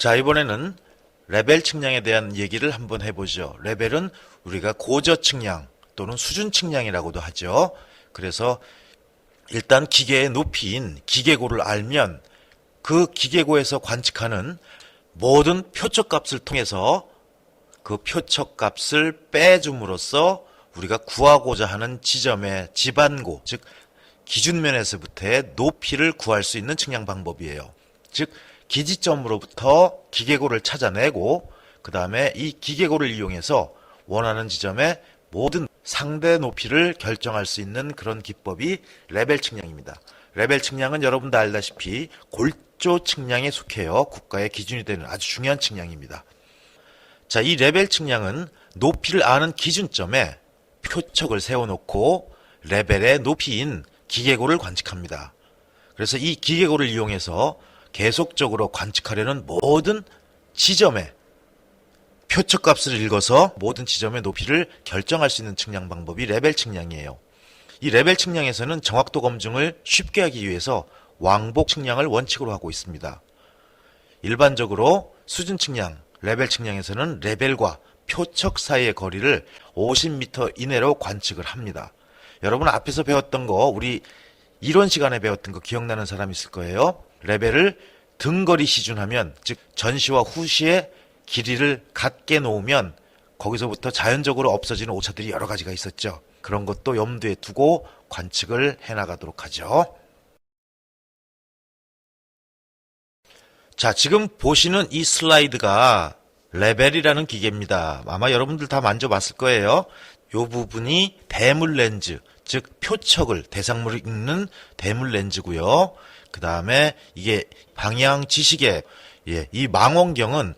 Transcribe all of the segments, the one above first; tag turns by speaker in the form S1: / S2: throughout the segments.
S1: 자, 이번에는 레벨 측량에 대한 얘기를 한번 해보죠. 레벨은 우리가 고저 측량 또는 수준 측량이라고도 하죠. 그래서 일단 기계의 높이인 기계고를 알면 그 기계고에서 관측하는 모든 표적값을 통해서 그 표적값을 빼줌으로써 우리가 구하고자 하는 지점의 지반고, 즉 기준면에서부터의 높이를 구할 수 있는 측량 방법이에요. 즉 기지점으로부터 기계고를 찾아내고 그 다음에 이 기계고를 이용해서 원하는 지점의 모든 상대 높이를 결정할 수 있는 그런 기법이 레벨 측량입니다. 레벨 측량은 여러분도 알다시피 골조 측량에 속해요. 국가의 기준이 되는 아주 중요한 측량입니다. 자, 이 레벨 측량은 높이를 아는 기준점에 표척을 세워놓고 레벨의 높이인 기계고를 관측합니다. 그래서 이 기계고를 이용해서 계속적으로 관측하려는 모든 지점의 표척값을 읽어서 모든 지점의 높이를 결정할 수 있는 측량 방법이 레벨 측량이에요. 이 레벨 측량에서는 정확도 검증을 쉽게 하기 위해서 왕복 측량을 원칙으로 하고 있습니다. 일반적으로 수준 측량, 레벨 측량에서는 레벨과 표척 사이의 거리를 50m 이내로 관측을 합니다. 여러분 앞에서 배웠던 거, 우리 이론 시간에 배웠던 거 기억나는 사람 있을 거예요. 레벨을 등거리 시준하면, 즉 전시와 후시의 길이를 같게 놓으면 거기서부터 자연적으로 없어지는 오차들이 여러 가지가 있었죠. 그런 것도 염두에 두고 관측을 해나가도록 하죠. 자, 지금 보시는 이 슬라이드가 레벨이라는 기계입니다. 아마 여러분들 다 만져봤을 거예요. 이 부분이 대물 렌즈, 즉 표척을, 대상물을 읽는 대물 렌즈고요. 그 다음에 이게 방향 지시계, 이 망원경은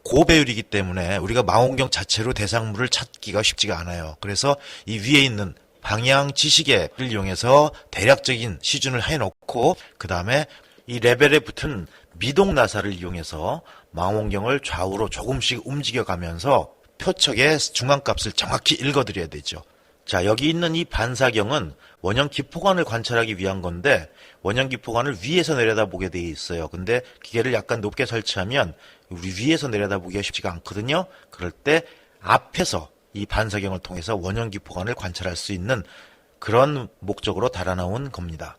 S1: 고배율이기 때문에 우리가 망원경 자체로 대상물을 찾기가 쉽지가 않아요. 그래서 이 위에 있는 방향 지시계를 이용해서 대략적인 시준을 해놓고 그 다음에 이 레벨에 붙은 미동 나사를 이용해서 망원경을 좌우로 조금씩 움직여가면서 표척의 중앙값을 정확히 읽어드려야 되죠. 자, 여기 있는 이 반사경은 원형 기포관을 관찰하기 위한 건데 원형 기포관을 위에서 내려다보게 되어 있어요. 근데 기계를 약간 높게 설치하면 우리 위에서 내려다보기가 쉽지가 않거든요. 그럴 때 앞에서 이 반사경을 통해서 원형 기포관을 관찰할 수 있는 그런 목적으로 달아나온 겁니다.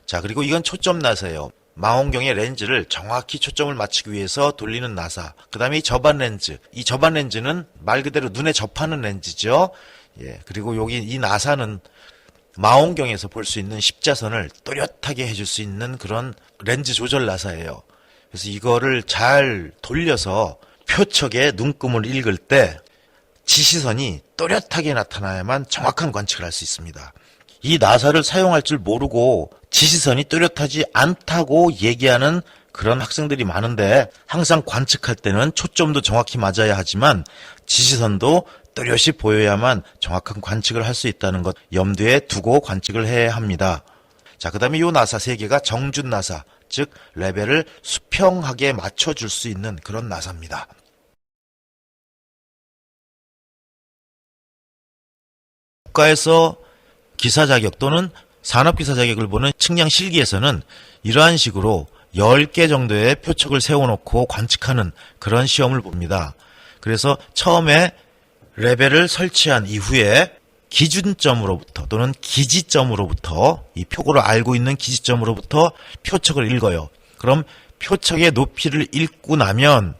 S1: 자, 그리고 이건 초점 나사예요. 망원경의 렌즈를 정확히 초점을 맞추기 위해서 돌리는 나사. 그 다음에 이 접안 렌즈. 이 접안 렌즈는 말 그대로 눈에 접하는 렌즈죠. 그리고 여기 이 나사는 망원경에서 볼 수 있는 십자선을 또렷하게 해줄 수 있는 그런 렌즈 조절 나사예요. 그래서 이거를 잘 돌려서 표척의 눈금을 읽을 때 지시선이 또렷하게 나타나야만 정확한 관측을 할 수 있습니다. 이 나사를 사용할 줄 모르고 지시선이 또렷하지 않다고 얘기하는 그런 학생들이 많은데 항상 관측할 때는 초점도 정확히 맞아야 하지만 지시선도 또렷이 보여야만 정확한 관측을 할 수 있다는 것 염두에 두고 관측을 해야 합니다. 자, 그 다음에 이 나사 3개가 정준 나사, 즉 레벨을 수평하게 맞춰줄 수 있는 그런 나사입니다. 국가에서 기사 자격 또는 산업기사 자격을 보는 측량 실기에서는 이러한 식으로 10개 정도의 표척을 세워놓고 관측하는 그런 시험을 봅니다. 그래서 처음에 레벨을 설치한 이후에 기준점으로부터 또는 기지점으로부터 이 표고를 알고 있는 기지점으로부터 표척을 읽어요. 그럼 표척의 높이를 읽고 나면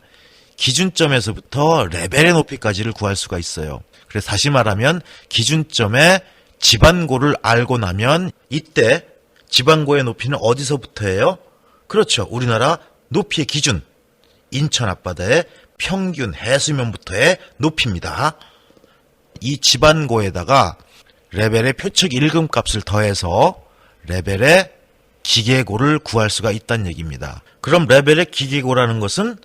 S1: 기준점에서부터 레벨의 높이까지를 구할 수가 있어요. 그래서 다시 말하면 기준점의 지반고를 알고 나면 이때 지반고의 높이는 어디서부터예요? 그렇죠. 우리나라 높이의 기준, 인천 앞바다의 평균 해수면부터의 높이입니다. 이 지반고에다가 레벨의 표척 읽음 값을 더해서 레벨의 기계고를 구할 수가 있다는 얘기입니다. 그럼 레벨의 기계고라는 것은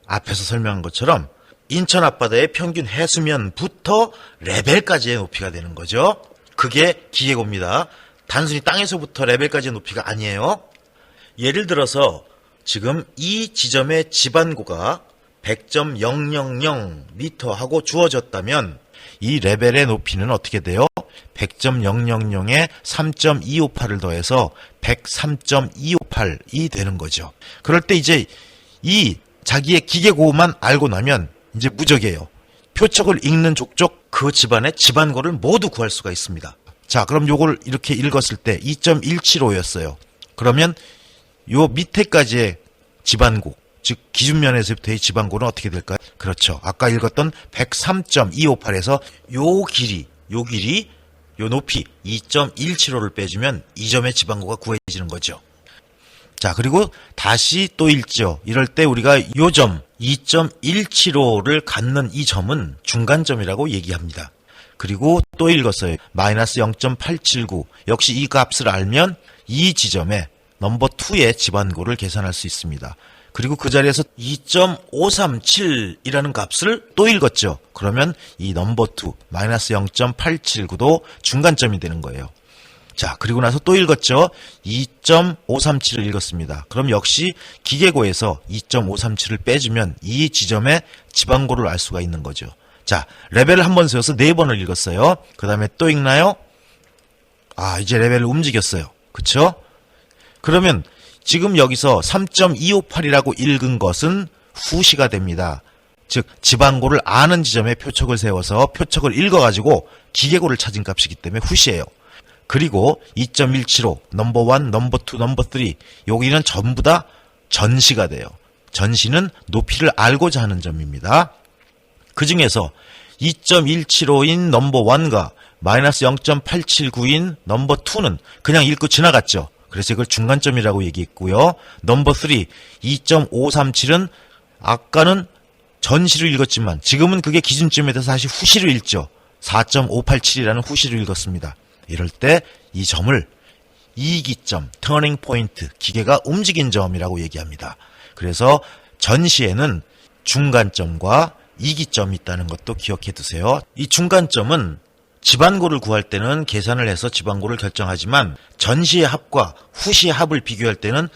S1: 앞에서 설명한 것처럼 인천 앞바다의 평균 해수면부터 레벨까지의 높이가 되는 거죠. 그게 기계고입니다. 단순히 땅에서부터 레벨까지의 높이가 아니에요. 예를 들어서 지금 이 지점의 지반고가 100.000m 하고 주어졌다면 이 레벨의 높이는 어떻게 돼요? 100.000에 3.258을 더해서 103.258이 되는 거죠. 그럴 때 이제 이 자기의 기계고만 알고 나면 이제 무적이에요. 표적을 읽는 족족 그 집안의 집안고를 모두 구할 수가 있습니다. 자, 그럼 요걸 이렇게 읽었을 때 2.175였어요. 그러면 요 밑에까지의 집안고, 즉 기준면에서부터의 집안고는 어떻게 될까요? 그렇죠. 아까 읽었던 103.258에서 요 길이, 요 높이 2.175를 빼주면 이 점의 집안고가 구해지는 거죠. 자, 그리고 다시 또 읽죠. 이럴 때 우리가 요 점 2.175를 갖는 이 점은 중간점이라고 얘기합니다. 그리고 또 읽었어요. 마이너스 0.879. 역시 이 값을 알면 이 지점에 넘버 2의 집안고를 계산할 수 있습니다. 그리고 그 자리에서 2.537이라는 값을 또 읽었죠. 그러면 이 넘버 2 마이너스 0.879도 중간점이 되는 거예요. 자, 그리고 나서 또 읽었죠. 2.537을 읽었습니다. 그럼 역시 기계고에서 2.537을 빼주면 이 지점의 집안고를 알 수가 있는 거죠. 자, 레벨을 한 번 세워서 4번을 읽었어요. 그 다음에 또 읽나요? 아, 이제 레벨을 움직였어요. 그쵸? 그러면 지금 여기서 3.258이라고 읽은 것은 후시가 됩니다. 즉 집안고를 아는 지점에 표척을 세워서 표척을 읽어가지고 기계고를 찾은 값이기 때문에 후시예요. 그리고 2.175 넘버 1, 넘버 2, 넘버 3 여기는 전부 다 전시가 돼요. 전시는 높이를 알고자 하는 점입니다. 그 중에서 2.175인 넘버 1과 마이너스 0.879인 넘버 2는 그냥 읽고 지나갔죠. 그래서 이걸 중간점이라고 얘기했고요. 넘버 3, 2.537은 아까는 전시를 읽었지만 지금은 그게 기준점에 대해서 다시 후시를 읽죠. 4.587이라는 후시를 읽었습니다. 이럴 때 이 점을 이기점, 터닝 포인트, 기계가 움직인 점이라고 얘기합니다. 그래서 전시에는 중간점과 이기점이 있다는 것도 기억해 두세요. 이 중간점은 집안고를 구할 때는 계산을 해서 집안고를 결정하지만 전시의 합과 후시의 합을 비교할 때는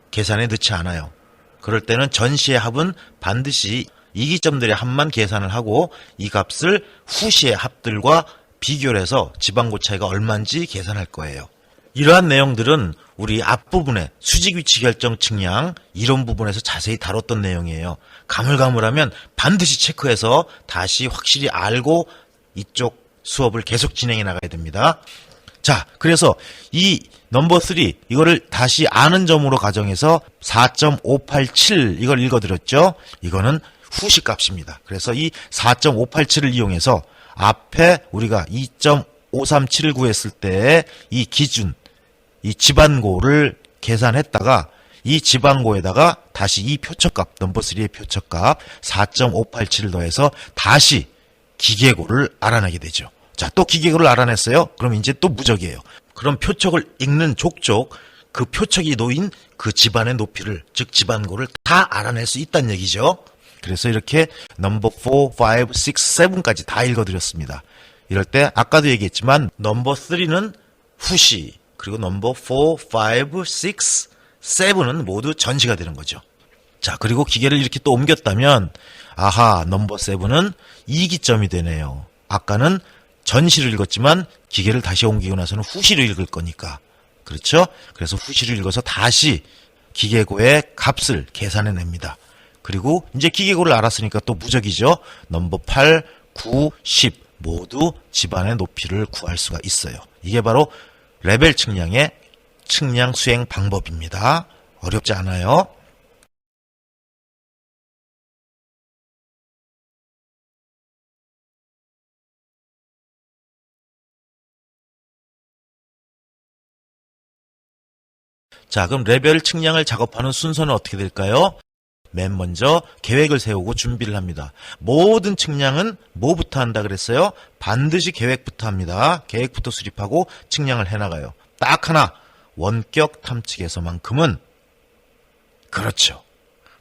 S1: 계산에 넣지 않아요. 그럴 때는 전시의 합은 반드시 이기점들의 합만 계산을 하고 이 값을 후시의 합들과 비교를 해서 집안고 차이가 얼마인지 계산할 거예요. 이러한 내용들은 우리 앞부분에 수직위치 결정 측량 이론 부분에서 자세히 다뤘던 내용이에요. 가물가물하면 반드시 체크해서 다시 확실히 알고 이쪽 수업을 계속 진행해 나가야 됩니다. 자, 그래서 이 넘버 3 이거를 다시 아는 점으로 가정해서 4.587 이걸 읽어드렸죠. 이거는 후시 값입니다. 그래서 이 4.587을 이용해서 앞에 우리가 2.537을 구했을 때 이 기준, 이 집안고를 계산했다가 이 집안고에다가 다시 이 표척값, 넘버 3의 표척값 4.587을 더해서 다시 기계고를 알아내게 되죠. 자, 또 기계고를 알아냈어요. 그럼 이제 또 무적이에요. 그럼 표척을 읽는 족족 그 표척이 놓인 그 집안의 높이를, 즉 집안고를 다 알아낼 수 있다는 얘기죠. 그래서 이렇게 넘버 4, 5, 6, 7까지 다 읽어드렸습니다. 이럴 때 아까도 얘기했지만 넘버 3는 후시, 그리고 넘버 4, 5, 6, 7은 모두 전시가 되는 거죠. 자, 그리고 기계를 이렇게 또 옮겼다면 아하, 넘버 7은 이기점이 되네요. 아까는 전시를 읽었지만 기계를 다시 옮기고 나서는 후시를 읽을 거니까. 그렇죠? 그래서 후시를 읽어서 다시 기계고의 값을 계산해냅니다. 그리고 이제 기계고를 알았으니까 또 무적이죠. 넘버 8, 9, 10 모두 집안의 높이를 구할 수가 있어요. 이게 바로 레벨 측량의 측량 수행 방법입니다. 어렵지 않아요. 자, 그럼 레벨 측량을 작업하는 순서는 어떻게 될까요? 맨 먼저 계획을 세우고 준비를 합니다. 모든 측량은 뭐부터 한다 그랬어요? 반드시 계획부터 합니다. 계획부터 수립하고 측량을 해나가요. 딱 하나, 원격 탐측에서만큼은 그렇죠.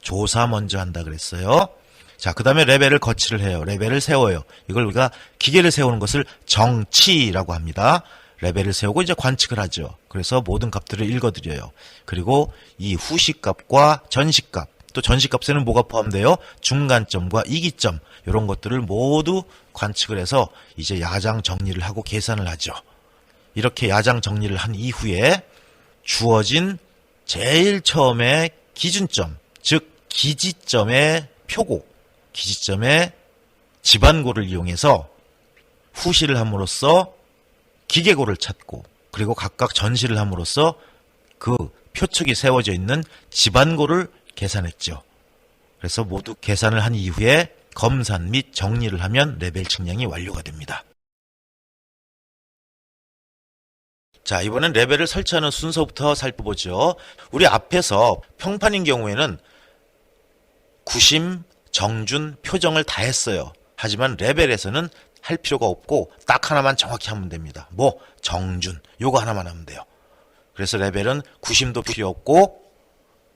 S1: 조사 먼저 한다 그랬어요. 자, 그 다음에 레벨을 거치를 해요. 레벨을 세워요. 이걸 우리가 기계를 세우는 것을 정치라고 합니다. 레벨을 세우고 이제 관측을 하죠. 그래서 모든 값들을 읽어드려요. 그리고 이 후시값과 전시값, 또 전시값에는 뭐가 포함돼요? 중간점과 이기점, 이런 것들을 모두 관측을 해서 이제 야장 정리를 하고 계산을 하죠. 이렇게 야장 정리를 한 이후에 주어진 제일 처음에 기준점, 즉 기지점의 표고, 기지점의 집안고를 이용해서 후시를 함으로써 기계고를 찾고, 그리고 각각 전시를 함으로써 그 표축이 세워져 있는 집안고를 계산했죠. 그래서 모두 계산을 한 이후에 검산 및 정리를 하면 레벨 측량이 완료가 됩니다. 자, 이번엔 레벨을 설치하는 순서부터 살펴보죠. 우리 앞에서 평판인 경우에는 구심, 정준, 표정을 다 했어요. 하지만 레벨에서는 할 필요가 없고 딱 하나만 정확히 하면 됩니다. 뭐? 정준. 요거 하나만 하면 돼요. 그래서 레벨은 구심도 필요 없고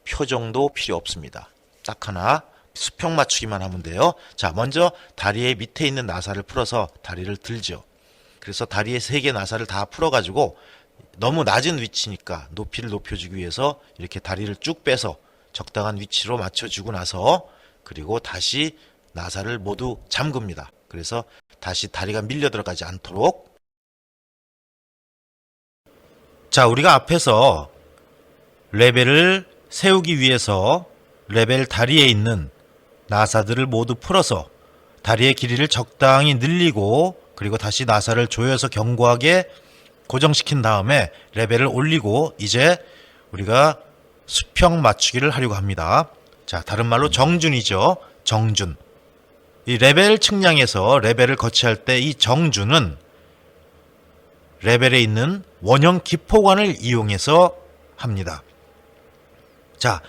S1: 표정도 필요 없습니다. 딱 하나 수평 맞추기만 하면 돼요. 자, 먼저 다리의 밑에 있는 나사를 풀어서 다리를 들죠. 그래서 다리의 3개 나사를 다 풀어가지고 너무 낮은 위치니까 높이를 높여주기 위해서 이렇게 다리를 쭉 빼서 적당한 위치로 맞춰주고 나서 그리고 다시 나사를 모두 잠급니다. 그래서 다시 다리가 밀려 들어가지 않도록. 자, 우리가 앞에서 레벨을 세우기 위해서 레벨 다리에 있는 나사들을 모두 풀어서 다리의 길이를 적당히 늘리고 그리고 다시 나사를 조여서 견고하게 고정시킨 다음에 레벨을 올리고 이제 우리가 수평 맞추기를 하려고 합니다. 자, 다른 말로 정준이죠. 정준. 이 레벨 측량에서 레벨을 거치할 때 이 정준은 레벨에 있는 원형 기포관을 이용해서 합니다. 자,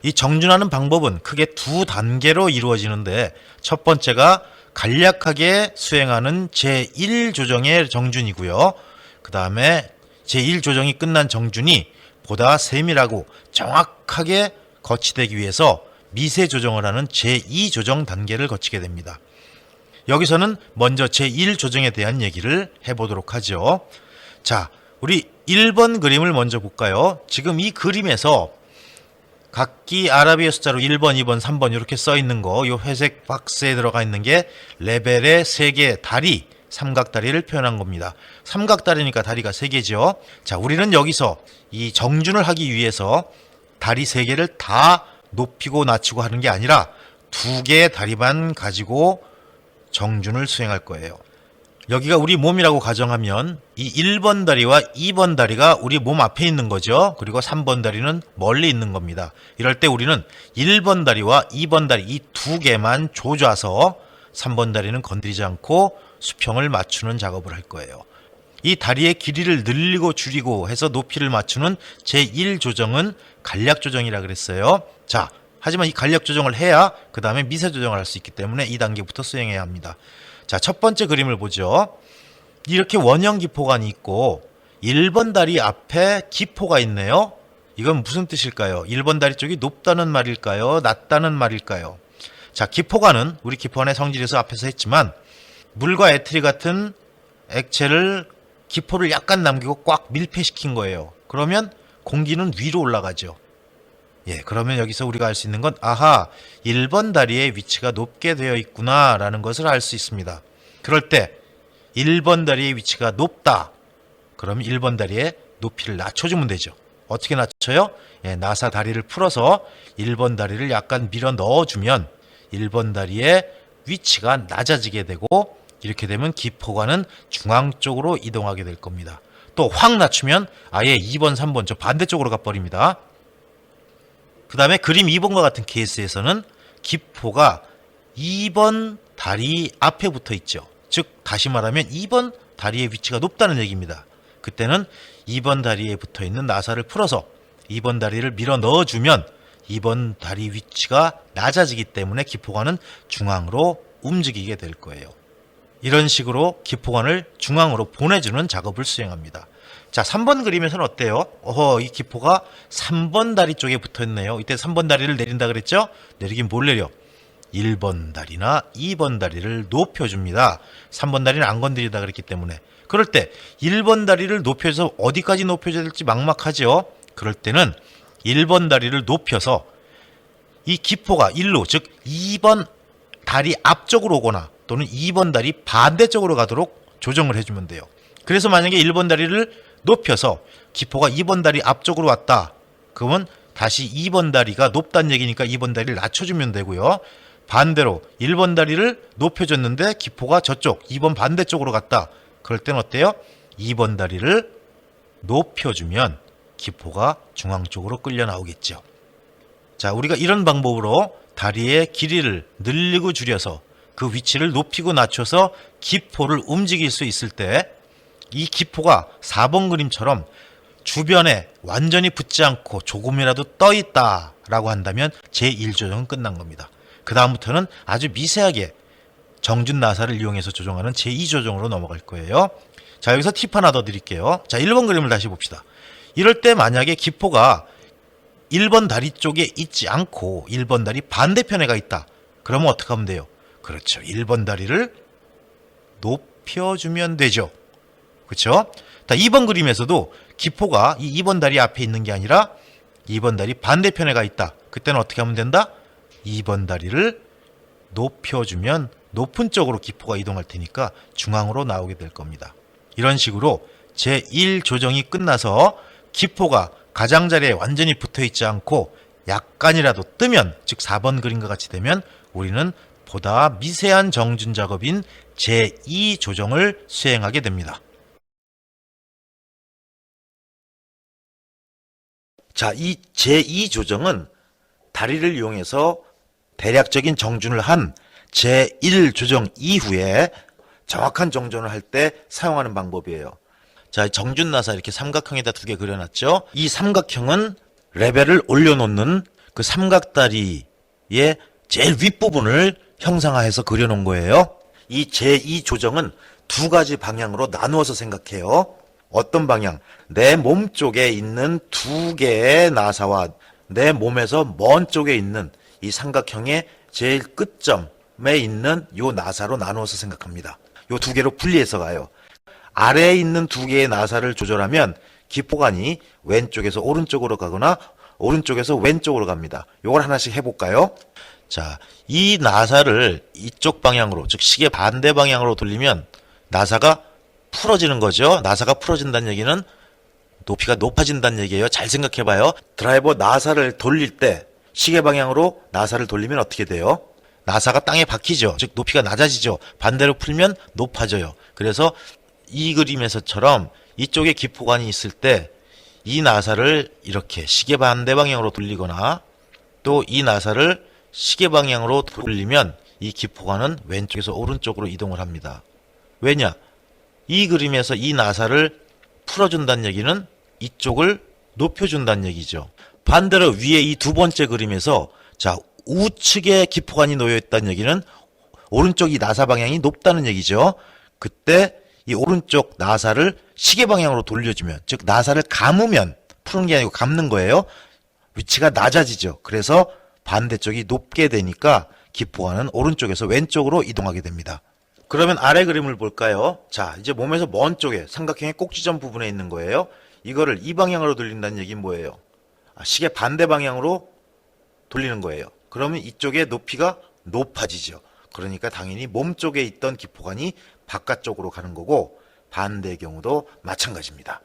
S1: 이 정준하는 방법은 크게 2단계로 이루어지는데 첫 번째가 간략하게 수행하는 제1조정의 정준이고요. 그 다음에 제1조정이 끝난 정준이 보다 세밀하고 정확하게 거치되기 위해서 미세 조정을 하는 제2조정 단계를 거치게 됩니다. 여기서는 먼저 제1조정에 대한 얘기를 해보도록 하죠. 자, 우리 1번 그림을 먼저 볼까요? 지금 이 그림에서 각기 아라비아 숫자로 1번, 2번, 3번 이렇게 써 있는 거, 이 회색 박스에 들어가 있는 게 레벨의 3개 다리, 삼각다리를 표현한 겁니다. 삼각다리니까 다리가 3개죠. 자, 우리는 여기서 이 정준을 하기 위해서 다리 3개를 다 높이고 낮추고 하는 게 아니라 2개의 다리만 가지고 정준을 수행할 거예요. 여기가 우리 몸이라고 가정하면 이 1번 다리와 2번 다리가 우리 몸 앞에 있는 거죠. 그리고 3번 다리는 멀리 있는 겁니다. 이럴 때 우리는 1번 다리와 2번 다리 이 2개만 조져서 3번 다리는 건드리지 않고 수평을 맞추는 작업을 할 거예요. 이 다리의 길이를 늘리고 줄이고 해서 높이를 맞추는 제1조정은 간략조정이라 그랬어요. 자, 하지만 이 간략조정을 해야 그 다음에 미세조정을 할 수 있기 때문에 2단계부터 수행해야 합니다. 자, 첫 번째 그림을 보죠. 이렇게 원형 기포관이 있고 1번 다리 앞에 기포가 있네요. 이건 무슨 뜻일까요? 1번 다리 쪽이 높다는 말일까요? 낮다는 말일까요? 자, 기포관은 우리 기포관의 성질에서 앞에서 했지만 물과 에트리 같은 액체를 기포를 약간 남기고 꽉 밀폐시킨 거예요. 그러면 공기는 위로 올라가죠. 예, 그러면 여기서 우리가 알 수 있는 건 아하, 1번 다리의 위치가 높게 되어 있구나 라는 것을 알 수 있습니다. 그럴 때 1번 다리의 위치가 높다. 그러면 1번 다리의 높이를 낮춰주면 되죠. 어떻게 낮춰요? 예, 나사 다리를 풀어서 1번 다리를 약간 밀어 넣어주면 1번 다리의 위치가 낮아지게 되고 이렇게 되면 기포관은 중앙 쪽으로 이동하게 될 겁니다. 또 확 낮추면 아예 2번, 3번 저 반대쪽으로 가버립니다. 그 다음에 그림 2번과 같은 케이스에서는 기포가 2번 다리 앞에 붙어 있죠. 즉 다시 말하면 2번 다리의 위치가 높다는 얘기입니다. 그때는 2번 다리에 붙어 있는 나사를 풀어서 2번 다리를 밀어 넣어주면 2번 다리 위치가 낮아지기 때문에 기포관은 중앙으로 움직이게 될 거예요. 이런 식으로 기포관을 중앙으로 보내주는 작업을 수행합니다. 자, 3번 그림에서는 어때요? 이 기포가 3번 다리 쪽에 붙어있네요. 이때 3번 다리를 내린다 그랬죠? 내리긴 뭘 내려? 1번 다리나 2번 다리를 높여줍니다. 3번 다리는 안 건드리다 그랬기 때문에. 그럴 때 1번 다리를 높여서 어디까지 높여줘야 될지 막막하죠? 그럴 때는 1번 다리를 높여서 이 기포가 1로, 즉 2번 다리 앞쪽으로 오거나 또는 2번 다리 반대쪽으로 가도록 조정을 해주면 돼요. 그래서 만약에 1번 다리를 높여서 기포가 2번 다리 앞쪽으로 왔다. 그러면 다시 2번 다리가 높다는 얘기니까 2번 다리를 낮춰주면 되고요. 반대로 1번 다리를 높여줬는데 기포가 저쪽 2번 반대쪽으로 갔다. 그럴 땐 어때요? 2번 다리를 높여주면 기포가 중앙 쪽으로 끌려 나오겠죠. 자, 우리가 이런 방법으로 다리의 길이를 늘리고 줄여서 그 위치를 높이고 낮춰서 기포를 움직일 수 있을 때 이 기포가 4번 그림처럼 주변에 완전히 붙지 않고 조금이라도 떠 있다라고 한다면 제1조정은 끝난 겁니다. 그 다음부터는 아주 미세하게 정준 나사를 이용해서 조정하는 제2조정으로 넘어갈 거예요. 자, 여기서 팁 하나 더 드릴게요. 자, 1번 그림을 다시 봅시다. 이럴 때 만약에 기포가 1번 다리 쪽에 있지 않고 1번 다리 반대편에 가 있다. 그러면 어떻게 하면 돼요? 그렇죠. 1번 다리를 높여주면 되죠. 그렇죠? 자, 2번 그림에서도 기포가 이 2번 다리 앞에 있는 게 아니라 2번 다리 반대편에 가 있다. 그때는 어떻게 하면 된다? 2번 다리를 높여주면 높은 쪽으로 기포가 이동할 테니까 중앙으로 나오게 될 겁니다. 이런 식으로 제1조정이 끝나서 기포가 가장자리에 완전히 붙어있지 않고 약간이라도 뜨면, 즉 4번 그림과 같이 되면 우리는 보다 미세한 정준 작업인 제2조정을 수행하게 됩니다. 자, 이 제2조정은 다리를 이용해서 대략적인 정준을 한 제1조정 이후에 정확한 정준을 할 때 사용하는 방법이에요. 자, 정준 나사 이렇게 삼각형에다 2개 그려놨죠. 이 삼각형은 레벨을 올려놓는 그 삼각다리의 제일 윗부분을 형상화해서 그려놓은 거예요. 이 제2조정은 2가지 방향으로 나누어서 생각해요. 어떤 방향? 내 몸 쪽에 있는 2개의 나사와 내 몸에서 먼 쪽에 있는 이 삼각형의 제일 끝점에 있는 요 나사로 나누어서 생각합니다. 요 2개로 분리해서 가요. 아래에 있는 2개의 나사를 조절하면 기포관이 왼쪽에서 오른쪽으로 가거나 오른쪽에서 왼쪽으로 갑니다. 요걸 하나씩 해볼까요? 자, 이 나사를 이쪽 방향으로, 즉 시계 반대 방향으로 돌리면 나사가 풀어지는 거죠. 나사가 풀어진다는 얘기는 높이가 높아진다는 얘기예요. 잘 생각해봐요. 드라이버 나사를 돌릴 때 시계 방향으로 나사를 돌리면 어떻게 돼요? 나사가 땅에 박히죠. 즉 높이가 낮아지죠. 반대로 풀면 높아져요. 그래서 이 그림에서처럼 이쪽에 기포관이 있을 때 이 나사를 이렇게 시계 반대 방향으로 돌리거나 또 이 나사를 시계 방향으로 돌리면 이 기포관은 왼쪽에서 오른쪽으로 이동을 합니다. 왜냐? 이 그림에서 이 나사를 풀어준다는 얘기는 이쪽을 높여준다는 얘기죠. 반대로 위에 이 2번째 그림에서 자, 우측에 기포관이 놓여 있다는 얘기는 오른쪽 이 나사 방향이 높다는 얘기죠. 그때 이 오른쪽 나사를 시계 방향으로 돌려주면, 즉 나사를 감으면, 푸는 게 아니고 감는 거예요. 위치가 낮아지죠. 그래서 반대쪽이 높게 되니까 기포관은 오른쪽에서 왼쪽으로 이동하게 됩니다. 그러면 아래 그림을 볼까요? 자, 이제 몸에서 먼 쪽에 삼각형의 꼭지점 부분에 있는 거예요. 이거를 이 방향으로 돌린다는 얘기는 뭐예요? 시계 반대 방향으로 돌리는 거예요. 그러면 이쪽의 높이가 높아지죠. 그러니까 당연히 몸 쪽에 있던 기포관이 바깥쪽으로 가는 거고 반대의 경우도 마찬가지입니다.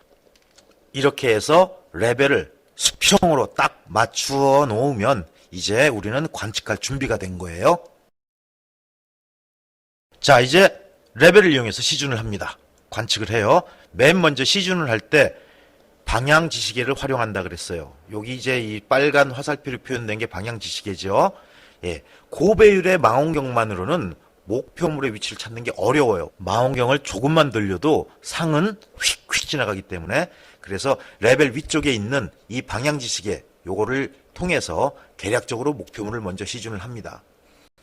S1: 이렇게 해서 레벨을 수평으로 딱 맞추어 놓으면 이제 우리는 관측할 준비가 된 거예요. 자, 이제 레벨을 이용해서 시준을 합니다. 관측을 해요. 맨 먼저 시준을 할 때 방향 지시계를 활용한다 그랬어요. 여기 이제 이 빨간 화살표로 표현된 게 방향 지시계죠. 예, 고배율의 망원경만으로는 목표물의 위치를 찾는 게 어려워요. 망원경을 조금만 돌려도 상은 휙휙 지나가기 때문에 그래서 레벨 위쪽에 있는 이 방향 지시계 요거를 통해서 계략적으로 목표물을 먼저 시준을 합니다.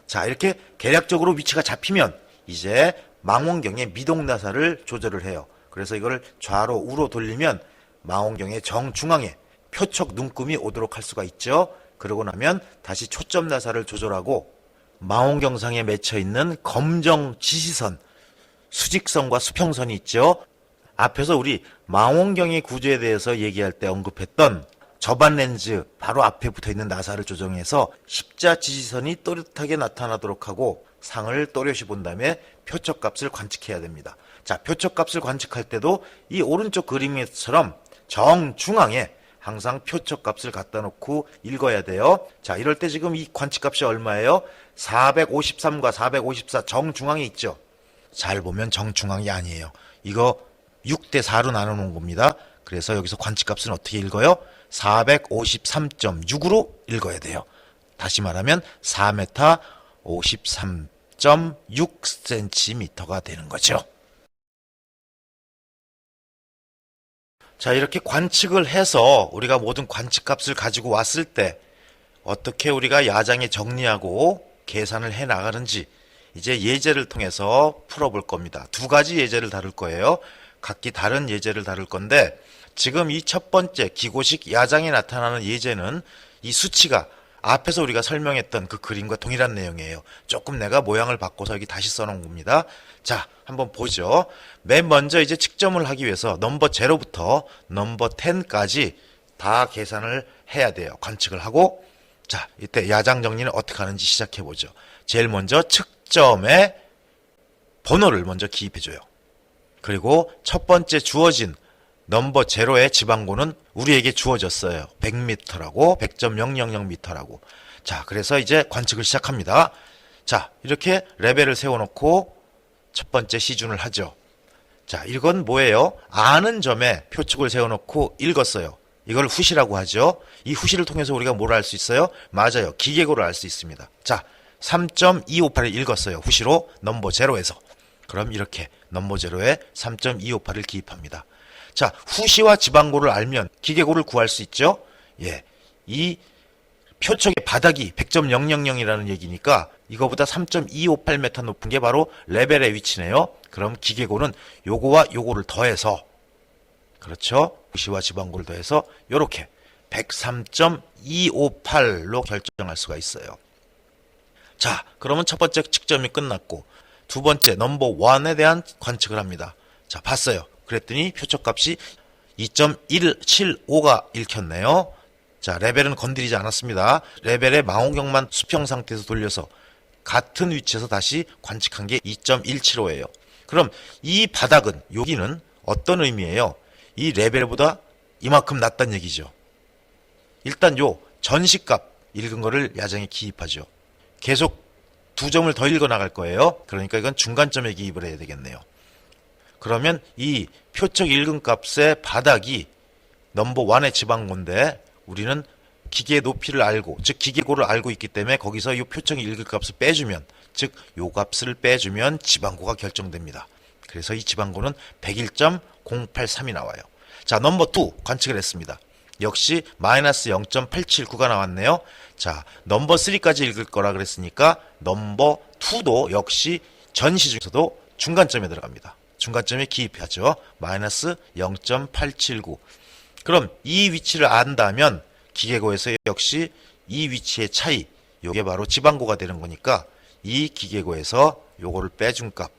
S1: 자, 이렇게 계략적으로 위치가 잡히면 이제 망원경의 미동 나사를 조절을 해요. 그래서 이걸 좌로 우로 돌리면 망원경의 정중앙에 표척 눈금이 오도록 할 수가 있죠. 그러고 나면 다시 초점 나사를 조절하고 망원경상에 맺혀 있는 검정 지시선, 수직선과 수평선이 있죠. 앞에서 우리 망원경의 구조에 대해서 얘기할 때 언급했던 저반 렌즈 바로 앞에 붙어 있는 나사를 조정해서 십자 지시선이 또렷하게 나타나도록 하고 상을 또렷이 본 다음에 표척 값을 관측해야 됩니다. 자, 표척 값을 관측할 때도 이 오른쪽 그림처럼 정중앙에 항상 표적값을 갖다 놓고 읽어야 돼요. 자, 이럴 때 지금 이 관측값이 얼마예요? 453과 454 정중앙에 있죠. 잘 보면 정중앙이 아니에요. 이거 6대 4로 나눠 놓은 겁니다. 그래서 여기서 관측값은 어떻게 읽어요? 453.6으로 읽어야 돼요. 다시 말하면 4m 53.6cm가 되는 거죠. 자, 이렇게 관측을 해서 우리가 모든 관측값을 가지고 왔을 때 어떻게 우리가 야장에 정리하고 계산을 해 나가는지 이제 예제를 통해서 풀어볼 겁니다. 두 가지 예제를 다룰 거예요. 각기 다른 예제를 다룰 건데 지금 이 첫 번째 기고식 야장에 나타나는 예제는 이 수치가 앞에서 우리가 설명했던 그 그림과 동일한 내용이에요. 조금 내가 모양을 바꿔서 여기 다시 써놓은 겁니다. 자, 한번 보죠. 맨 먼저 이제 측정을 하기 위해서 넘버 0부터 넘버 10까지 다 계산을 해야 돼요. 관측을 하고 자, 이때 야장 정리는 어떻게 하는지 시작해 보죠. 제일 먼저 측점에 번호를 먼저 기입해 줘요. 그리고 첫 번째 주어진 넘버 0의 지방고는 우리에게 주어졌어요. 100m라고 100.000m라고. 자, 그래서 이제 관측을 시작합니다. 자, 이렇게 레벨을 세워놓고 첫 번째 시준을 하죠. 자, 이건 뭐예요? 아는 점에 표축을 세워놓고 읽었어요. 이걸 후시라고 하죠. 이 후시를 통해서 우리가 뭘 알 수 있어요? 맞아요. 기계고를 알 수 있습니다. 자, 3.258을 읽었어요. 후시로 넘버 0에서. 그럼 이렇게 넘버 0에 3.258을 기입합니다. 자, 후시와 지방고를 알면 기계고를 구할 수 있죠? 예. 이 표척의 바닥이 100.000이라는 얘기니까 이거보다 3.258m 높은 게 바로 레벨의 위치네요. 그럼 기계고는 요거와 요거를 더해서 그렇죠? 후시와 지방고를 더해서 요렇게 103.258로 결정할 수가 있어요. 자, 그러면 첫 번째 측정이 끝났고 두 번째 넘버 1에 대한 관측을 합니다. 자, 봤어요. 그랬더니 표적값이 2.175가 읽혔네요. 자, 레벨은 건드리지 않았습니다. 레벨의 망원경만 수평 상태에서 돌려서 같은 위치에서 다시 관측한 게 2.175예요. 그럼 이 바닥은 여기는 어떤 의미예요? 이 레벨보다 이만큼 낮다는 얘기죠. 일단 요 전시값 읽은 거를 야장에 기입하죠. 계속 두 점을 더 읽어 나갈 거예요. 그러니까 이건 중간점에 기입을 해야 되겠네요. 그러면 이 표적 읽은 값의 바닥이 넘버 1의 지방고인데 우리는 기계 높이를 알고 즉 기계고를 알고 있기 때문에 거기서 이 표적 읽은 값을 빼주면 즉 요 값을 빼주면 지방고가 결정됩니다. 그래서 이 지방고는 101.083이 나와요. 자, 넘버 2 관측을 했습니다. 역시 마이너스 0.879가 나왔네요. 자, 넘버 3까지 읽을 거라 그랬으니까 넘버 2도 역시 전시 중에서도 중간점에 들어갑니다. 중간점에 기입하죠. 마이너스 0.879. 그럼 이 위치를 안다면 기계고에서 역시 이 위치의 차이, 요게 바로 지방고가 되는 거니까 이 기계고에서 요거를 빼준 값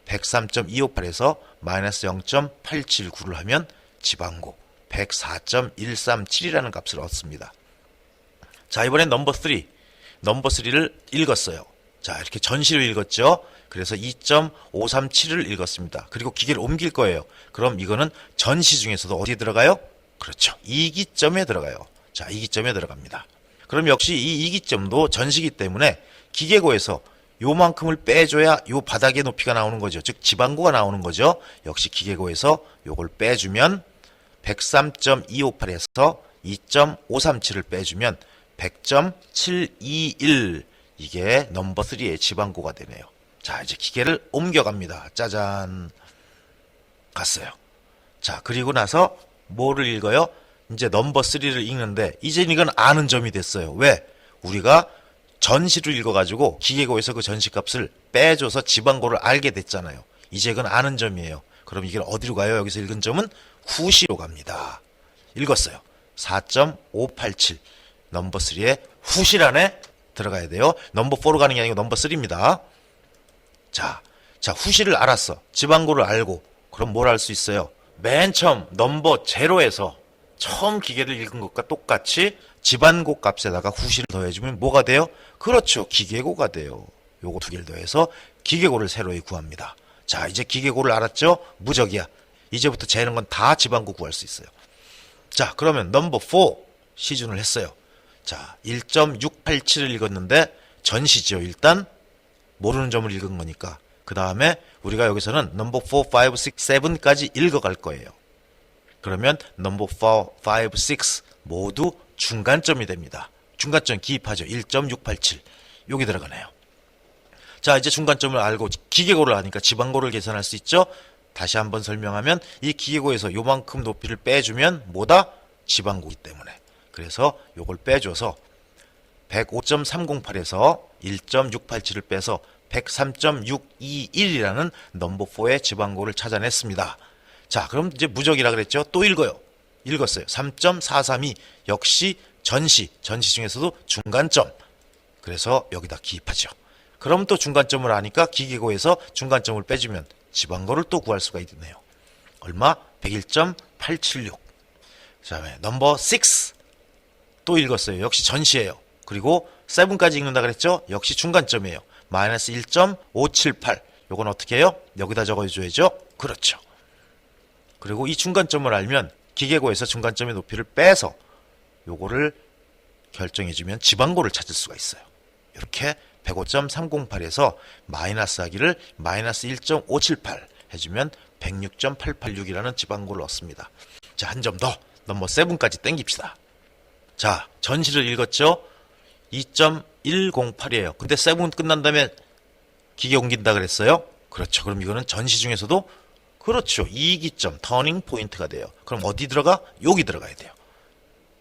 S1: 103.258에서 마이너스 0.879를 하면 지방고 104.137이라는 값을 얻습니다. 자, 이번엔 넘버 3. 넘버 3를 읽었어요. 자, 이렇게 전시로 읽었죠. 그래서 2.537을 읽었습니다. 그리고 기계를 옮길 거예요. 그럼 이거는 전시 중에서도 어디에 들어가요? 그렇죠. 이기점에 들어가요. 자, 이기점에 들어갑니다. 그럼 역시 이 이기점도 전시기 때문에 기계고에서 요만큼을 빼줘야 요 바닥의 높이가 나오는 거죠. 즉 지방고가 나오는 거죠. 역시 기계고에서 요걸 빼주면 103.258에서 2.537을 빼주면 100.721 이게 넘버 3의 지방고가 되네요. 자, 이제 기계를 옮겨갑니다. 짜잔. 갔어요. 자, 그리고 나서 뭐를 읽어요? 이제 넘버 3를 읽는데 이제 이건 아는 점이 됐어요. 왜? 우리가 전시를 읽어가지고 기계고에서 그 전시값을 빼줘서 지방고를 알게 됐잖아요. 이제 그건 아는 점이에요. 그럼 이게 어디로 가요? 여기서 읽은 점은 후시로 갑니다. 읽었어요. 4.587 넘버 3의 후시란에 들어가야 돼요. 넘버 4로 가는 게 아니고 넘버 3입니다. 자, 후시를 알았어. 지방고를 알고. 그럼 뭘 알 수 있어요? 맨 처음 넘버 0에서 처음 기계를 읽은 것과 똑같이 지방고 값에다가 후시를 더해주면 뭐가 돼요? 그렇죠. 기계고가 돼요. 요거 두 개를 더해서 기계고를 새로이 구합니다. 자, 이제 기계고를 알았죠? 무적이야. 이제부터 재는 건 다 지방고 구할 수 있어요. 자, 그러면 넘버 4 시준을 했어요. 자, 1.687을 읽었는데 전시죠. 일단 모르는 점을 읽은 거니까. 그 다음에 우리가 여기서는 넘버 4, 5, 6, 7까지 읽어갈 거예요. 그러면 넘버 4, 5, 6 모두 중간점이 됩니다. 중간점 기입하죠. 1.687 여기 들어가네요. 자, 이제 중간점을 알고 기계고를 아니까 지방고를 계산할 수 있죠. 다시 한번 설명하면 이 기계고에서 요만큼 높이를 빼주면 뭐다? 지방고이기 때문에. 그래서 요걸 빼줘서 105.308에서 1.687을 빼서 103.621이라는 넘버 4의 지방고를 찾아냈습니다. 자, 그럼 이제 무적이라 그랬죠? 또 읽어요. 읽었어요. 3.432 역시 전시 중에서도 중간점. 그래서 여기다 기입하죠. 그럼 또 중간점을 아니까 기계고에서 중간점을 빼주면 지방고를 또 구할 수가 있네요. 얼마? 101.876. 그 다음에 넘버 6 또 읽었어요. 역시 전시예요. 그리고 7까지 읽는다 그랬죠? 역시 중간점이에요. 마이너스 1.578. 요건 어떻게 해요? 여기다 적어줘야죠. 그렇죠. 그리고 이 중간점을 알면 기계고에서 중간점의 높이를 빼서 요거를 결정해주면 지방고를 찾을 수가 있어요. 이렇게 105.308에서 마이너스 하기를 마이너스 1.578 해주면 106.886이라는 지방고를 얻습니다. 자, 한 점 더. 넘버 7까지 땡깁시다. 자, 전시를 읽었죠? 2.108이에요. 근데 7 끝난 다음에 기계 옮긴다 그랬어요? 그렇죠. 그럼 이거는 전시 중에서도 그렇죠. 이기점, 터닝 포인트가 돼요. 그럼 어디 들어가? 여기 들어가야 돼요.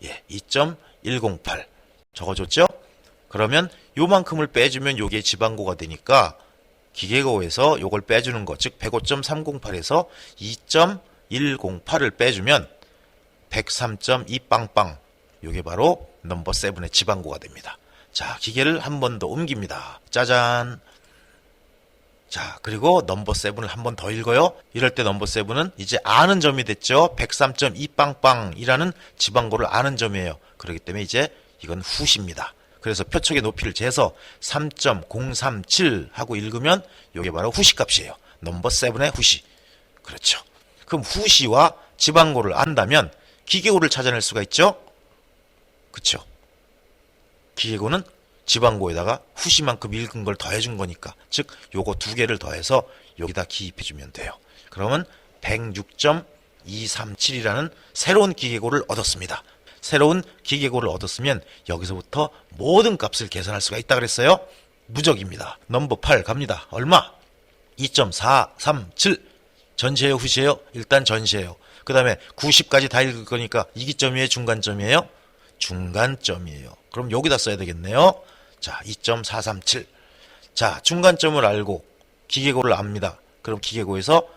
S1: 예, 2.108 적어줬죠? 그러면 요만큼을 빼주면 요게 지방고가 되니까 기계고에서 요걸 빼주는 거, 즉 105.308에서 2.108을 빼주면 103.2 빵빵. 요게 바로 넘버 7의 지방고가 됩니다. 자, 기계를 한 번 더 옮깁니다. 짜잔. 자, 그리고 넘버 7을 한 번 더 읽어요. 이럴 때 넘버 7은 이제 아는 점이 됐죠. 103.2 빵빵이라는 지방고를 아는 점이에요. 그렇기 때문에 이제 이건 후시입니다. 그래서 표척의 높이를 재서 3.037 하고 읽으면 이게 바로 후시 값이에요. 넘버 7의 후시. 그렇죠. 그럼 후시와 지방고를 안다면 기계고를 찾아낼 수가 있죠. 그렇죠. 기계고는 지방고에다가 후시만큼 읽은 걸 더해준 거니까, 즉 요거 두 개를 더해서 여기다 기입해주면 돼요. 그러면 106.237이라는 새로운 기계고를 얻었습니다. 새로운 기계고를 얻었으면 여기서부터 모든 값을 계산할 수가 있다 그랬어요. 무적입니다. 넘버 8 갑니다. 얼마? 2.437. 전시예요, 후시예요? 일단 전시예요. 그 다음에 90까지 다 읽을 거니까 이기점이에요, 중간점이에요? 중간점이에요. 그럼 여기다 써야 되겠네요. 자, 2.437. 자, 중간점을 알고 기계고를 압니다. 그럼 기계고에서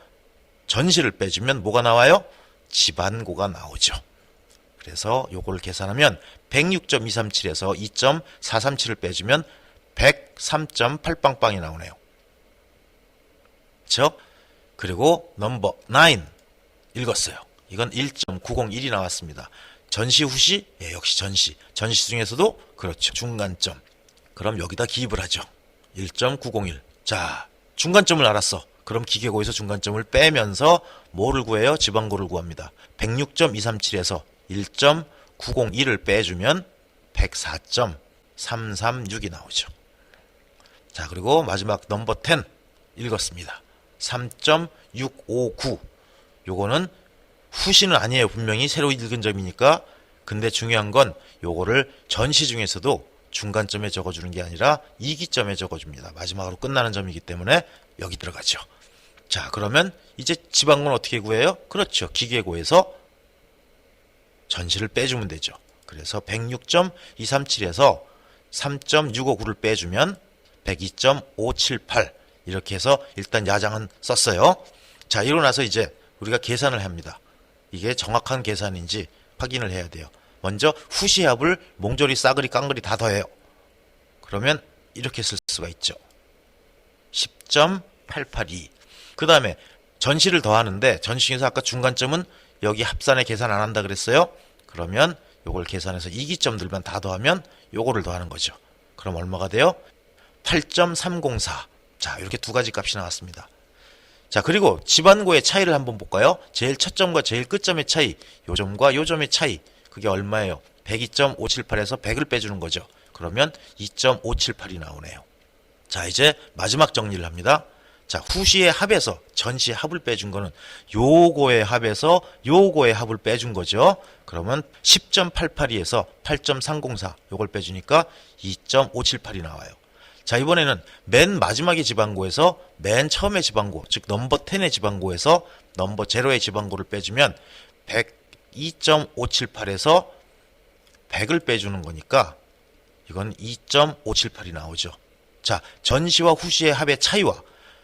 S1: 전시를 빼주면 뭐가 나와요? 지방고가 나오죠. 그래서 요거를 계산하면 106.237에서 2.437을 빼주면 103.8빵빵이 나오네요. 그렇죠? 그리고 넘버 9 읽었어요. 이건 1.901이 나왔습니다. 전시 후시? 예, 역시 전시. 전시 중에서도 그렇죠. 중간점. 그럼 여기다 기입을 하죠. 1.901. 자, 중간점을 알았어. 그럼 기계고에서 중간점을 빼면서 뭐를 구해요? 지방고를 구합니다. 106.237에서 1.901을 빼주면 104.336이 나오죠. 자, 그리고 마지막 넘버 10 읽었습니다. 3.659. 요거는 후시는 아니에요. 분명히 새로 읽은 점이니까. 근데 중요한 건 요거를 전시 중에서도 중간점에 적어주는 게 아니라 이기점에 적어줍니다. 마지막으로 끝나는 점이기 때문에 여기 들어가죠. 자, 그러면 이제 지방고는 어떻게 구해요? 그렇죠. 기계고에서 전시를 빼주면 되죠. 그래서 106.237에서 3.659를 빼주면 102.578 이렇게 해서 일단 야장은 썼어요. 자, 이러고 나서 이제 우리가 계산을 합니다. 이게 정확한 계산인지 확인을 해야 돼요. 먼저 후시합을 몽졸이 싸그리 깡그리 다 더해요. 그러면 이렇게 쓸 수가 있죠. 10.882. 그 다음에 전시를 더하는데 전시 중에서 아까 중간점은 여기 합산에 계산 안 한다 그랬어요. 그러면 요걸 계산해서 이기점들만 다 더하면 요거를 더하는 거죠. 그럼 얼마가 돼요? 8.304. 자, 이렇게 두 가지 값이 나왔습니다. 자, 그리고 지반고의 차이를 한번 볼까요? 제일 첫 점과 제일 끝점의 차이, 요 점과 요 점의 차이, 그게 얼마예요? 102.578에서 100을 빼주는 거죠. 그러면 2.578이 나오네요. 자, 이제 마지막 정리를 합니다. 자, 후시의 합에서 전시의 합을 빼준 거는 요거의 합에서 요거의 합을 빼준 거죠. 그러면 10.882에서 8.304 요걸 빼주니까 2.578이 나와요. 자, 이번에는 맨 마지막의 지방고에서 맨 처음의 지방고, 즉 넘버 10의 지방고에서 넘버 0의 지방고를 빼주면 2.578에서 100을 빼주는 거니까 이건 2.578이 나오죠. 자, 전시와 후시의 합의 차이와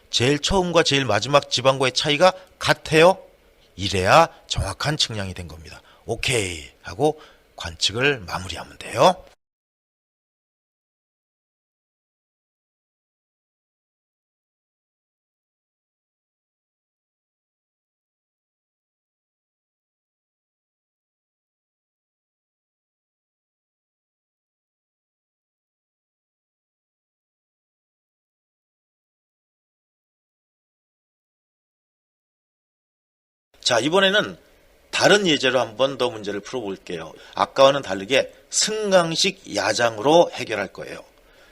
S1: 제일 처음과 제일 마지막 지방고의 차이가 같아요. 이래야 정확한 측량이 된 겁니다. 오케이 하고 관측을 마무리하면 돼요. 자, 이번에는 다른 예제로 한 번 더 문제를 풀어볼게요. 아까와는 다르게 승강식 야장으로 해결할 거예요.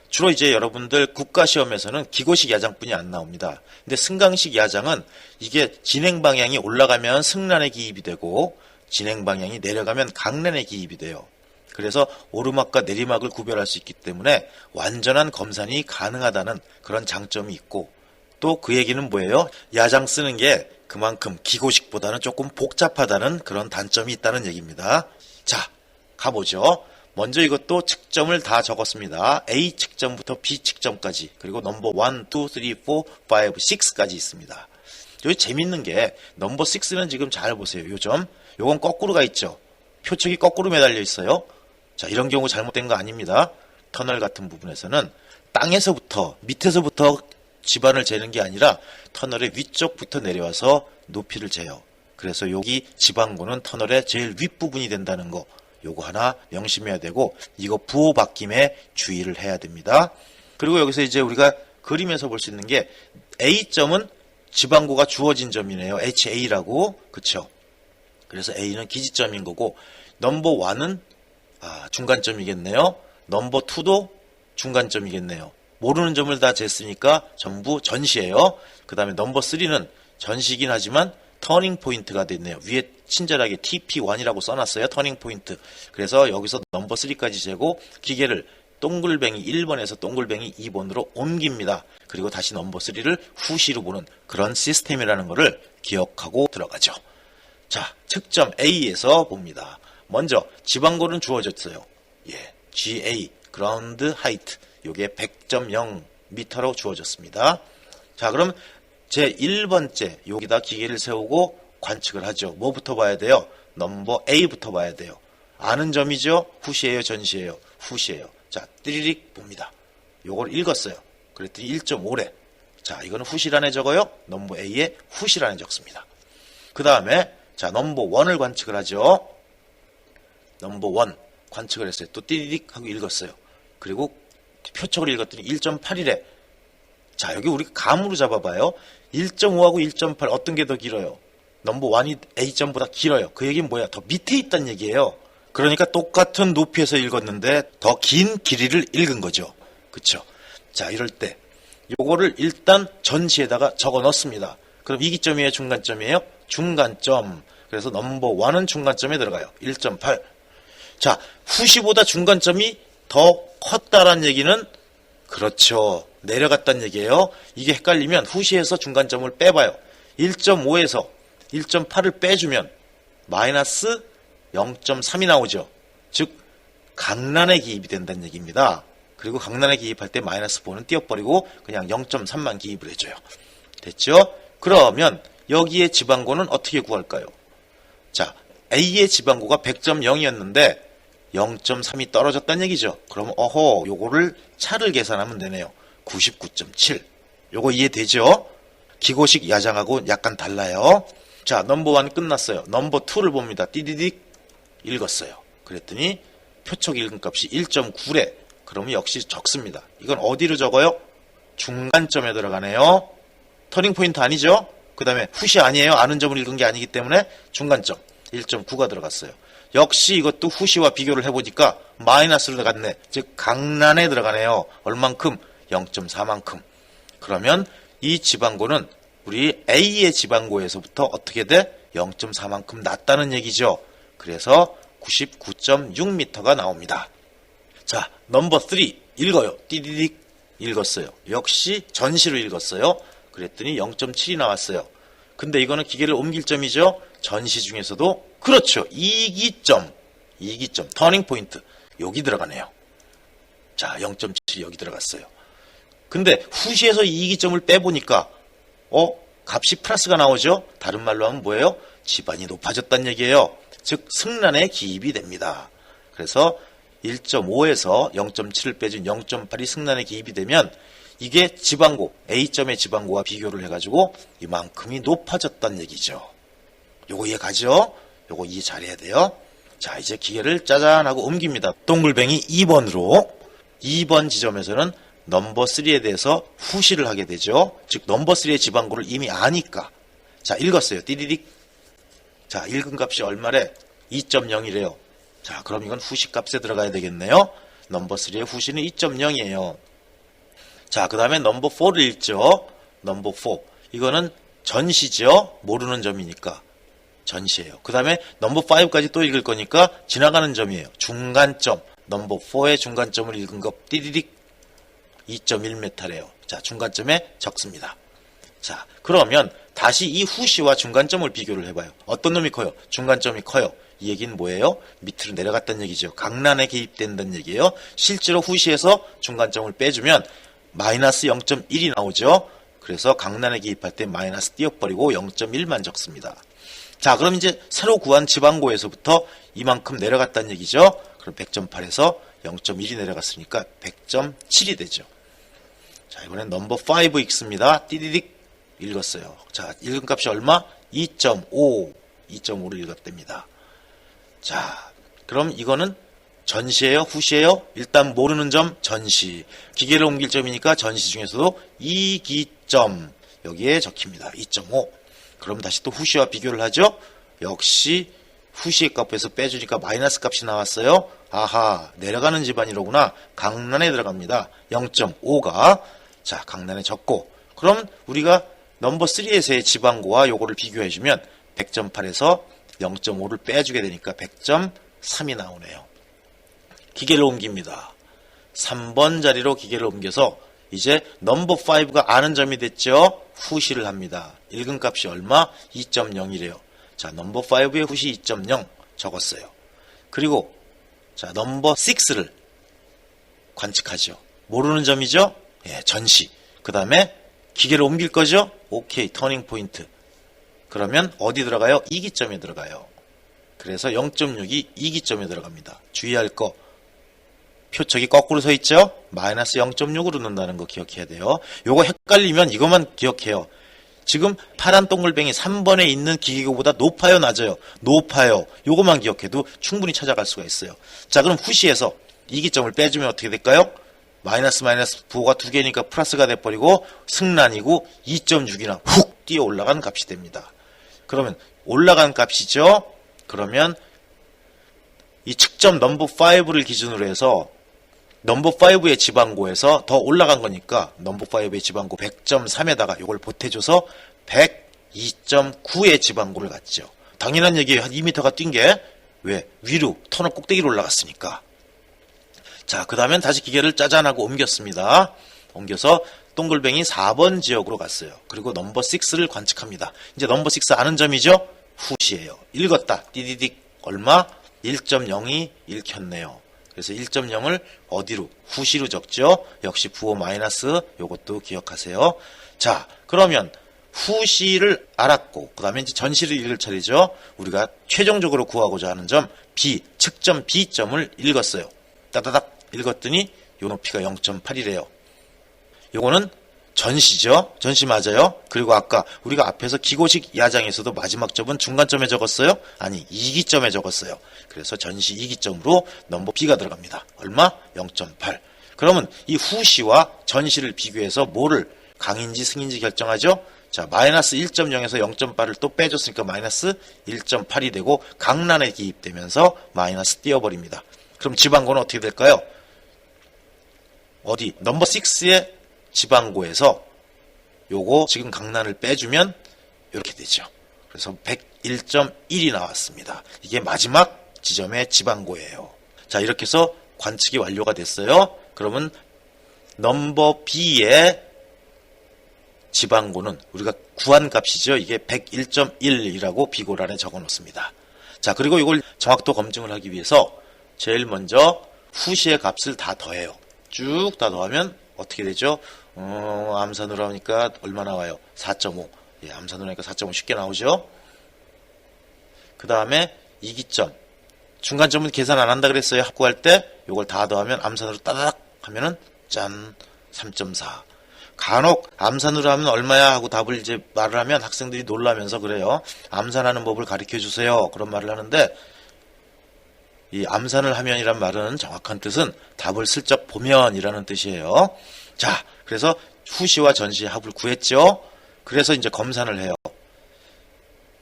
S1: 주로 이제 여러분들 국가시험에서는 기고식 야장뿐이 안 나옵니다. 근데 승강식 야장은 이게 진행 방향이 올라가면 승란에 기입이 되고 진행 방향이 내려가면 강란에 기입이 돼요. 그래서 오르막과 내리막을 구별할 수 있기 때문에 완전한 검산이 가능하다는 그런 장점이 있고, 또 그 얘기는 뭐예요? 야장 쓰는 게 그만큼 기고식보다는 조금 복잡하다는 그런 단점이 있다는 얘기입니다. 자, 가보죠. 먼저 이것도 측점을 다 적었습니다. A 측점부터 B 측점까지, 그리고 넘버 1, 2, 3, 4, 5, 6까지 있습니다. 여기 재밌는 게 넘버 6는 지금 잘 보세요. 요 점, 요건 거꾸로 가 있죠. 표측이 거꾸로 매달려 있어요. 자, 이런 경우 잘못된 거 아닙니다. 터널 같은 부분에서는 땅에서부터, 밑에서부터 지반을 재는 게 아니라 터널의 위쪽부터 내려와서 높이를 재요. 그래서 여기 지반고는 터널의 제일 윗부분이 된다는 거, 요거 하나 명심해야 되고, 이거 부호 바뀜에 주의를 해야 됩니다. 그리고 여기서 이제 우리가 그림에서 볼 수 있는 게 A점은 지반고가 주어진 점이네요. HA라고. 그쵸? 그래서 A는 기지점인 거고, 넘버 1은 중간점이겠네요. 넘버 2도 중간점이겠네요. 모르는 점을 다 쟀으니까 전부 전시예요. 그 다음에 넘버 3는 전시긴 하지만 터닝 포인트가 됐네요. 위에 친절하게 TP1이라고 써놨어요. 터닝 포인트. 그래서 여기서 넘버 3까지 재고 기계를 동글뱅이 1번에서 동글뱅이 2번으로 옮깁니다. 그리고 다시 넘버 3를 후시로 보는 그런 시스템이라는 것을 기억하고 들어가죠. 자, 측점 A에서 봅니다. 먼저 지방고는 주어졌어요. 예, GA, 그라운드 하이트. 요게 100.0m로 주어졌습니다. 자, 그럼 제 1번째 여기다 기계를 세우고 관측을 하죠. 뭐부터 봐야 돼요? 넘버 A부터 봐야 돼요. 아는 점이죠? 후시예요, 전시예요? 후시예요. 자, 띠리릭 봅니다. 요걸 읽었어요. 그랬더니 1.5래. 자, 이거는 후시란에 적어요. 넘버 A에 후시란에 적습니다. 그 다음에 자, 넘버 1을 관측을 하죠. 넘버 1 관측을 했어요. 또 띠리릭 하고 읽었어요. 그리고 표척을 읽었더니 1.8이래. 자, 여기 우리 감으로 잡아봐요. 1.5하고 1.8 어떤 게 더 길어요? 넘버 1이 A점보다 길어요. 그 얘기는 뭐야? 더 밑에 있다는 얘기예요. 그러니까 똑같은 높이에서 읽었는데 더 긴 길이를 읽은 거죠. 그쵸? 자, 이럴 때 요거를 일단 전시에다가 적어 넣습니다. 그럼 이기점이에요? 중간점이에요? 중간점. 그래서 넘버 1은 중간점에 들어가요. 1.8. 자, 후시보다 중간점이 더 컸다란 얘기는 그렇죠. 내려갔다는 얘기예요. 이게 헷갈리면 후시에서 중간점을 빼봐요. 1.5에서 1.8을 빼주면 마이너스 0.3이 나오죠. 즉 강란에 기입이 된다는 얘기입니다. 그리고 강란에 기입할 때 마이너스 4는 띄워버리고 그냥 0.3만 기입을 해줘요. 됐죠? 그러면 여기에 지방고는 어떻게 구할까요? 자, A의 지방고가 100.0이었는데 0.3이 떨어졌다는 얘기죠. 그러면 어허, 요거를 차를 계산하면 되네요. 99.7. 요거 이해되죠? 기고식 야장하고 약간 달라요. 자, 넘버 1 끝났어요. 넘버 2를 봅니다. 띠디딕 읽었어요. 그랬더니 표척 읽은 값이 1.9래. 그러면 역시 적습니다. 이건 어디로 적어요? 중간점에 들어가네요. 터닝 포인트 아니죠? 그 다음에 후시 아니에요. 아는 점을 읽은 게 아니기 때문에 중간점 1.9가 들어갔어요. 역시 이것도 후시와 비교를 해보니까 마이너스로 들어갔네. 즉 강란에 들어가네요. 얼만큼? 0.4만큼. 그러면 이 지방고는 우리 A의 지방고에서부터 어떻게 돼? 0.4만큼 낮다는 얘기죠. 그래서 99.6m가 나옵니다. 자, 넘버 3 읽어요. 띠디딕 읽었어요. 역시 전시로 읽었어요. 그랬더니 0.7이 나왔어요. 근데 이거는 기계를 옮길 점이죠. 전시 중에서도 그렇죠. 이기점, 터닝 포인트 여기 들어가네요. 자, 0.7이 여기 들어갔어요. 근데 후시에서 이기점을 빼보니까 값이 플러스가 나오죠. 다른 말로 하면 뭐예요? 지반이 높아졌다는 얘기예요. 즉 승란에 기입이 됩니다. 그래서 1.5에서 0.7을 빼준 0.8이 승란에 기입이 되면 이게 지방고, A점의 지방고와 비교를 해가지고 이만큼이 높아졌다는 얘기죠. 요거 이해 가죠? 요거 이해 잘해야 돼요. 자, 이제 기계를 짜잔 하고 옮깁니다. 동글뱅이 2번으로 2번 지점에서는 넘버 3에 대해서 후시를 하게 되죠. 즉 넘버 3의 지방고를 이미 아니까. 자, 읽었어요. 띠디딕. 자, 읽은 값이 얼마래? 2.0이래요. 자, 그럼 이건 후시 값에 들어가야 되겠네요. 넘버 3의 후시는 2.0이에요. 자, 그 다음에 넘버 4를 읽죠. 넘버 4. 이거는 전시죠. 모르는 점이니까. 전시예요. 그 다음에 넘버 5까지 또 읽을 거니까 지나가는 점이에요. 중간점. 넘버 4의 중간점을 읽은 거 띠디딕 2.1m래요. 자, 중간점에 적습니다. 자, 그러면 다시 이 후시와 중간점을 비교를 해봐요. 어떤 놈이 커요? 중간점이 커요. 이 얘기는 뭐예요? 밑으로 내려갔다는 얘기죠. 강란에 개입된다는 얘기예요. 실제로 후시에서 중간점을 빼주면 마이너스 0.1이 나오죠. 그래서 강란에 개입할 때 마이너스 띄워버리고 0.1만 적습니다. 자, 그럼 이제 새로 구한 지방고에서부터 이만큼 내려갔다는 얘기죠. 그럼 100.8에서 0.1이 내려갔으니까 100.7이 되죠. 자, 이번엔 넘버 5 읽습니다. 띠디딕 읽었어요. 자, 읽은 값이 얼마? 2.5. 2.5를 읽었답니다. 자, 그럼 이거는 전시예요? 후시예요? 일단 모르는 점 전시. 기계를 옮길 점이니까 전시 중에서도 이기점. 여기에 적힙니다. 2.5. 그럼 다시 또 후시와 비교를 하죠. 역시 후시의 값에서 빼주니까 마이너스 값이 나왔어요. 아하, 내려가는 집안이로구나. 강란에 들어갑니다. 0.5가. 자, 강란에 적고. 그럼 우리가 넘버 3에서의 지방고와 요거를 비교해주면 100.8에서 0.5를 빼주게 되니까 100.3이 나오네요. 기계를 옮깁니다. 3번 자리로 기계를 옮겨서 이제 넘버 5가 아는 점이 됐죠. 후시를 합니다. 읽은 값이 얼마? 2.0이래요. 자, 넘버 5의 후시 2.0 적었어요. 그리고 자, 넘버 6를 관측하죠. 모르는 점이죠. 예, 전시. 그 다음에 기계를 옮길 거죠. 오케이, 터닝 포인트. 그러면 어디 들어가요? 이기점에 들어가요. 그래서 0.6이 이기점에 들어갑니다. 주의할 거. 표척이 거꾸로 서 있죠? 마이너스 0.6으로 넣는다는 거 기억해야 돼요. 요거 헷갈리면 이것만 기억해요. 지금 파란 동글뱅이 3번에 있는 기계고보다 높아요, 낮아요? 높아요. 요것만 기억해도 충분히 찾아갈 수가 있어요. 자, 그럼 후시에서 이기점을 빼주면 어떻게 될까요? 마이너스 부호가 두 개니까 플러스가 돼버리고 승란이고 2.6이나 훅 뛰어 올라간 값이 됩니다. 그러면 올라간 값이죠? 그러면 이 측점 넘버 5를 기준으로 해서 넘버 5의 지방고에서 더 올라간 거니까 넘버 5의 지방고 100.3에다가 이걸 보태줘서 102.9의 지방고를 갖죠. 당연한 얘기예요. 한 2m가 뛴 게 왜? 위로 터널 꼭대기로 올라갔으니까. 자, 그 다음엔 다시 기계를 짜잔하고 옮겼습니다. 옮겨서 동글뱅이 4번 지역으로 갔어요. 그리고 넘버 6를 관측합니다. 이제 넘버 6 아는 점이죠? 후시예요. 읽었다. 띠디딕 얼마? 1.0이 읽혔네요. 그래서 1.0을 어디로? 후시로 적죠. 역시 부호 마이너스 요것도 기억하세요. 자, 그러면 후시를 알았고 그 다음에 이제 전시를 읽을 차례죠. 우리가 최종적으로 구하고자 하는 점 B, 측점 B점을 읽었어요. 따다닥 읽었더니 요 높이가 0.8이래요. 요거는 전시죠. 전시 맞아요. 그리고 아까 우리가 앞에서 기고식 야장에서도 마지막 점은 중간점에 적었어요? 아니, 이기점에 적었어요. 그래서 전시 이기점으로 넘버 B가 들어갑니다. 얼마? 0.8. 그러면 이 후시와 전시를 비교해서 뭐를 강인지 승인지 결정하죠? 자, 마이너스 1.0에서 0.8을 또 빼줬으니까 마이너스 1.8이 되고 강란에 기입되면서 마이너스 띄어버립니다. 그럼 지방고는 어떻게 될까요? 어디? 넘버 6의 지방고에서 요거 지금 강란을 빼주면 이렇게 되죠. 그래서 101.1이 나왔습니다. 이게 마지막 지점의 지방고예요. 자, 이렇게 해서 관측이 완료가 됐어요. 그러면 넘버 B의 지방고는 우리가 구한 값이죠. 이게 101.1이라고 비고란에 적어 놓습니다. 자, 그리고 이걸 정확도 검증을 하기 위해서 제일 먼저 후시의 값을 다 더해요. 쭉 다 더하면 어떻게 되죠? 암산으로 하니까 얼마 나와요? 4.5. 예, 암산으로 하니까 4.5 쉽게 나오죠? 그 다음에 이기점. 중간점은 계산 안 한다 그랬어요. 합구할 때 이걸 다 더하면 암산으로 따닥 하면은 짠 3.4. 간혹 암산으로 하면 얼마야 하고 답을 이제 말을 하면 학생들이 놀라면서 그래요. 암산하는 법을 가르쳐 주세요. 그런 말을 하는데 이 암산을 하면이란 말은 정확한 뜻은 답을 슬쩍 보면이라는 뜻이에요. 자, 그래서 후시와 전시의 합을 구했죠. 그래서 이제 검산을 해요.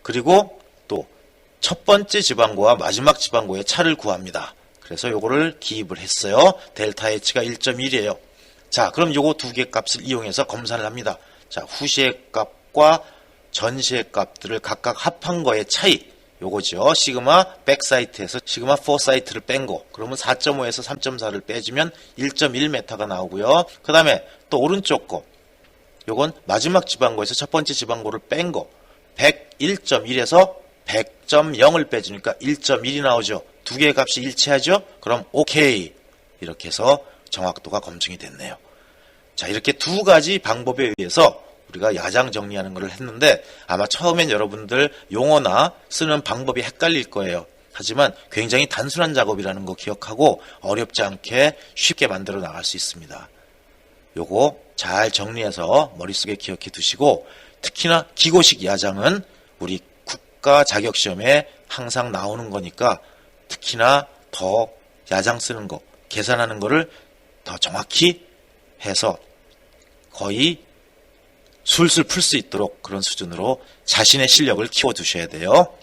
S1: 그리고 또 첫 번째 지방고와 마지막 지방고의 차를 구합니다. 그래서 요거를 기입을 했어요. 델타 H가 1.1이에요. 자, 그럼 요거 두 개 값을 이용해서 검사를 합니다. 자, 후시의 값과 전시의 값들을 각각 합한 거의 차이. 요거죠. 시그마 백사이트에서 시그마 포사이트를 뺀 거. 그러면 4.5에서 3.4를 빼주면 1.1m가 나오고요. 그 다음에 또 오른쪽 거. 요건 마지막 지방고에서 첫 번째 지방고를 뺀 거. 101.1에서 100.0을 빼주니까 1.1이 나오죠. 두 개의 값이 일치하죠. 그럼 오케이. 이렇게 해서 정확도가 검증이 됐네요. 자, 이렇게 두 가지 방법에 의해서 우리가 야장 정리하는 것을 했는데 아마 처음엔 여러분들 용어나 쓰는 방법이 헷갈릴 거예요. 하지만 굉장히 단순한 작업이라는 거 기억하고 어렵지 않게 쉽게 만들어 나갈 수 있습니다. 요거 잘 정리해서 머릿속에 기억해 두시고 특히나 기고식 야장은 우리 국가 자격시험에 항상 나오는 거니까 특히나 더 야장 쓰는 거, 계산하는 거를 더 정확히 해서 거의 술술 풀 수 있도록 그런 수준으로 자신의 실력을 키워두셔야 돼요.